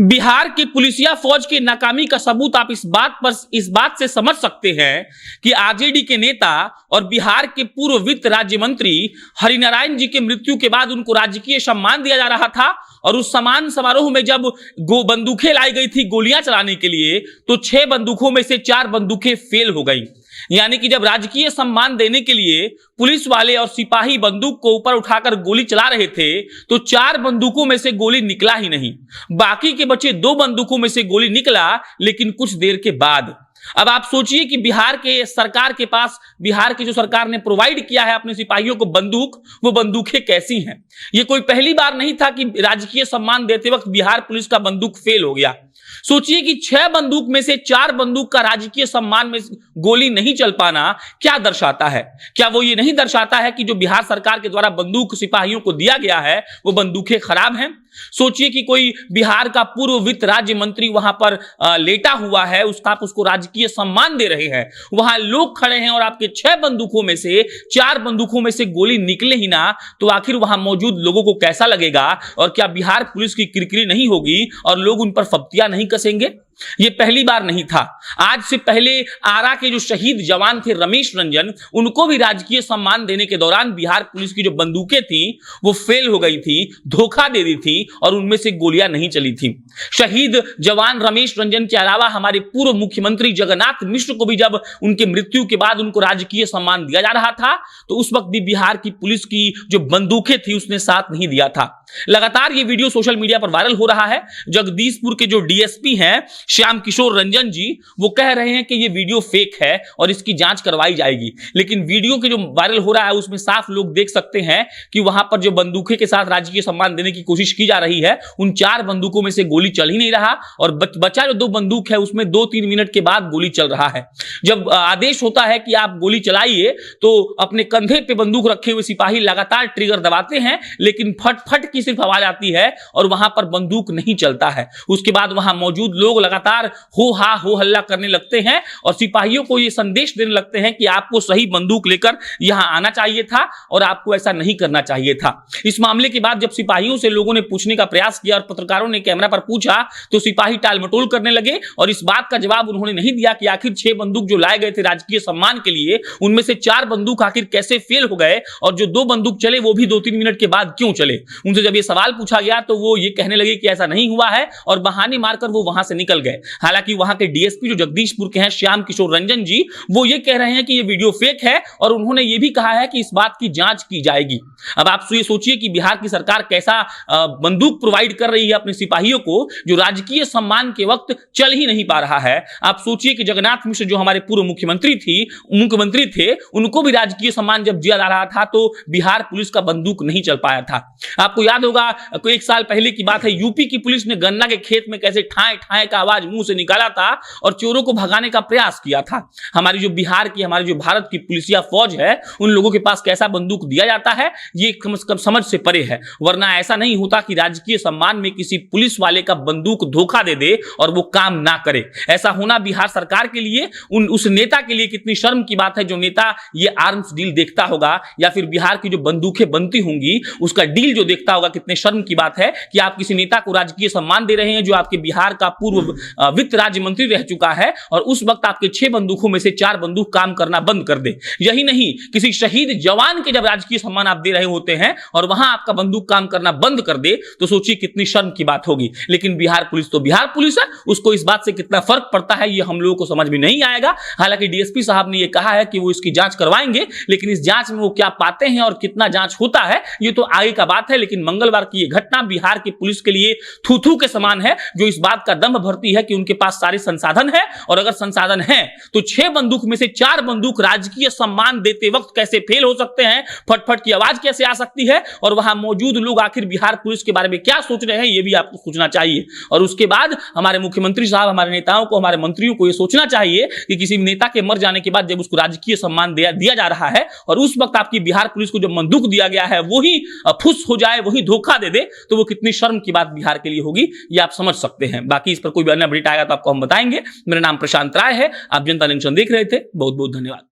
बिहार की पुलिसिया फौज की नाकामी का सबूत आप इस बात से समझ सकते हैं कि आरजेडी के नेता और बिहार के पूर्व वित्त राज्य मंत्री हरिनारायण जी की मृत्यु के बाद उनको राजकीय सम्मान दिया जा रहा था और उस सम्मान समारोह में जब बंदूकें लाई गई थी गोलियां चलाने के लिए तो 6 बंदूकों में से 4 बंदूकें फेल हो गई। यानी कि जब राजकीय सम्मान देने के लिए पुलिस वाले और सिपाही बंदूक को ऊपर उठाकर गोली चला रहे थे तो 4 बंदूकों में से गोली निकला ही नहीं, बाकी के बचे 2 बंदूकों में से गोली निकला, लेकिन कुछ देर के बाद। अब आप सोचिए कि बिहार के सरकार के पास, बिहार की जो सरकार ने प्रोवाइड किया है अपने सिपाहियों को बंदूक, वो बंदूकें कैसी हैं। ये कोई पहली बार नहीं था कि राजकीय सम्मान देते वक्त बिहार पुलिस का बंदूक फेल हो गया। सोचिए कि 6 बंदूक में से 4 बंदूक का राजकीय सम्मान में गोली नहीं चल पाना क्या दर्शाता है? क्या वो ये नहीं दर्शाता है कि जो बिहार सरकार के द्वारा बंदूक सिपाहियों को दिया गया है वो बंदूकें खराब हैं? सोचिए कि कोई बिहार का पूर्व वित्त राज्य मंत्री वहां पर लेटा हुआ है, उसको राजकीय सम्मान दे रहे हैं, वहां लोग खड़े हैं और आपके 6 बंदूकों में से 4 बंदूकों में से गोली निकले ही ना, तो आखिर वहां मौजूद लोगों को कैसा लगेगा? और क्या बिहार पुलिस की किरकिरी नहीं होगी और लोग उन पर फप्तियां नहीं कसेंगे? ये पहली बार नहीं था। आज से पहले आरा के जो शहीद जवान थे रमेश रंजन, उनको भी राजकीय सम्मान देने के दौरान बिहार पुलिस की जो बंदूकें थी वो फेल हो गई थी, धोखा दे दी थी और उनमें से गोलियां नहीं चली थी। शहीद जवान रमेश रंजन के अलावा हमारे पूर्व मुख्यमंत्री जगन्नाथ मिश्र को भी जब उनके मृत्यु के बाद उनको राजकीय सम्मान दिया जा रहा था तो उस वक्त भी बिहार की पुलिस की जो बंदूकें थी उसने साथ नहीं दिया था। लगातार ये वीडियो सोशल मीडिया पर वायरल हो रहा है। जगदीशपुर के जो डीएसपी हैं श्याम किशोर रंजन जी, वो कह रहे हैं कि ये वीडियो फेक है और इसकी जांच करवाई जाएगी, लेकिन वीडियो के जो वायरल हो रहा है उसमें साफ लोग देख सकते हैं कि वहां पर जो बंदूकें के साथ राजकीय सम्मान देने की कोशिश की जा रही है उन 4 बंदूकों में से गोली चल ही नहीं रहा और बचा जो 2 बंदूक है उसमें 2-3 मिनट के बाद गोली चल रहा है। जब आदेश होता है कि आप गोली चलाइए तो अपने कंधे पे बंदूक रखे हुए सिपाही लगातार ट्रिगर दबाते हैं, लेकिन फट फट की सिर्फ आवाज आती है और वहां पर बंदूक नहीं चलता है। उसके बाद वहां मौजूद लोग लगातार हो हल्ला करने लगते हैं और सिपाहियों को यह संदेश देने लगते हैं कि आपको सही बंदूक लेकर यहां आना चाहिए था और आपको ऐसा नहीं करना चाहिए था। इस मामले के बाद जब सिपाहियों से लोगों ने पूछने का प्रयास किया और पत्रकारों ने कैमरा पर पूछा तो सिपाही टालमटोल करने लगे और इस बात का जवाब उन्होंने नहीं दिया कि आखिर 6 बंदूक जो लाए गए थे राजकीय सम्मान के लिए उनमें से 4 बंदूक आखिर कैसे फेल हो गए और जो 2 बंदूक चले वो भी 2-3 मिनट के बाद क्यों चले। उनसे जब ये सवाल पूछा गया तो वो ये कहने लगे कि ऐसा नहीं हुआ है और बहाने मारकर वो वहां से निकल गए। हालांकि वहां के डीएसपी जो जगदीशपुर के हैं श्याम किशोर रंजन जी, वो ये कह रहे हैं कि ये वीडियो फेक है और उन्होंने ये भी कहा है कि इस बात की जांच की जाएगी। अब आप ये सोचिए कि बिहार की सरकार कैसा बंदूक प्रोवाइड कर रही है अपने सिपाहियों को जो राजकीय सम्मान के वक्त चल ही नहीं पा रहा है। आप सोचिए कि जगन्नाथ मिश्र जो हमारे पूर्व मुख्यमंत्री थे, उनको भी राजकीय सम्मान जब दिया जा रहा था तो बिहार पुलिस का बंदूक नहीं चल पाया था। आपको याद होगा 1 साल पहले की बात है, यूपी की पुलिस ने गन्ना के खेत में कैसे ठाए ठाए का आवाज मुंह से निकाला था और चोरों को भगाने का प्रयास किया था। हमारी जो भारत की पुलिसिया फौज है उन लोगों के पास कैसा बंदूक दिया जाता है ये समझ से परे है, वरना ऐसा नहीं होता कि राजकीय सम्मान में किसी पुलिस वाले का बंदूक धोखा दे दे और वो काम ना करे। ऐसा होना बिहार सरकार के लिए, उस नेता के लिए कितनी शर्म की बात है जो नेता ये आर्म्स डील देखता होगा या फिर बिहार की जो बंदूकें बनती होंगी उसका डील जो देखता होगा। कितने शर्म की बात है कि आप किसी नेता को राजकीय सम्मान दे रहे हैं जो आपके बिहार का पूर्व वित्त राज्य मंत्री रह चुका है और उस वक्त आपके 6 बंदूकों में से 4 बंदूक काम करना बंद कर दे। यही नहीं, किसी शहीद जवान के जब राजकीय सम्मान आप दे रहे होते हैं और वहां आपका बंदूक काम करना बंद कर दे तो सोचिए कितनी शर्म की बात होगी। लेकिन बिहार पुलिस तो बिहार पुलिस है, उसको इस बात से कितना फर्क पड़ता है ये हम लोगों को समझ में नहीं आएगा। हालांकि डीएसपी साहब ने यह कहा है कि वो इसकी जांच करवाएंगे, लेकिन इस जांच में वो क्या पाते हैं और कितना जांच होता है ये तो आगे का बात है। लेकिन मंगलवार की यह घटना बिहार की पुलिस के लिए थू-थू के समान है, जो इस बात का दम भरती है कि उनके पास सारे संसाधन है और अगर संसाधन है तो 6 बंदूक में से 4 बंदूक राजकीय सम्मान देते वक्त कैसे फेल हो सकते हैं, फटफट की आवाज कैसे आ सकती है और वहां मौजूद लोग आखिर बिहार पुलिस के बारे में क्या सोच रहे हैं ये भी आपको सोचना चाहिए। और उसके बाद हमारे मुख्यमंत्री साहब, हमारे नेताओं को, हमारे मंत्रियों को यह सोचना चाहिए कि किसी नेता के मर जाने के बाद जब उसको राजकीय सम्मान दिया जा रहा है और उस वक्त आपकी बिहार पुलिस को जो बंदूक दिया गया है वही फुस हो जाए, वही धोखा दे दे, तो वो कितनी शर्म की बात बिहार के लिए होगी ये आप समझ सकते हैं। बाकी इस पर कोई भी अन्य अपडेट आएगा तो आपको हम बताएंगे। मेरा नाम प्रशांत राय है, आप जनता जंक्शन देख रहे थे। बहुत बहुत धन्यवाद।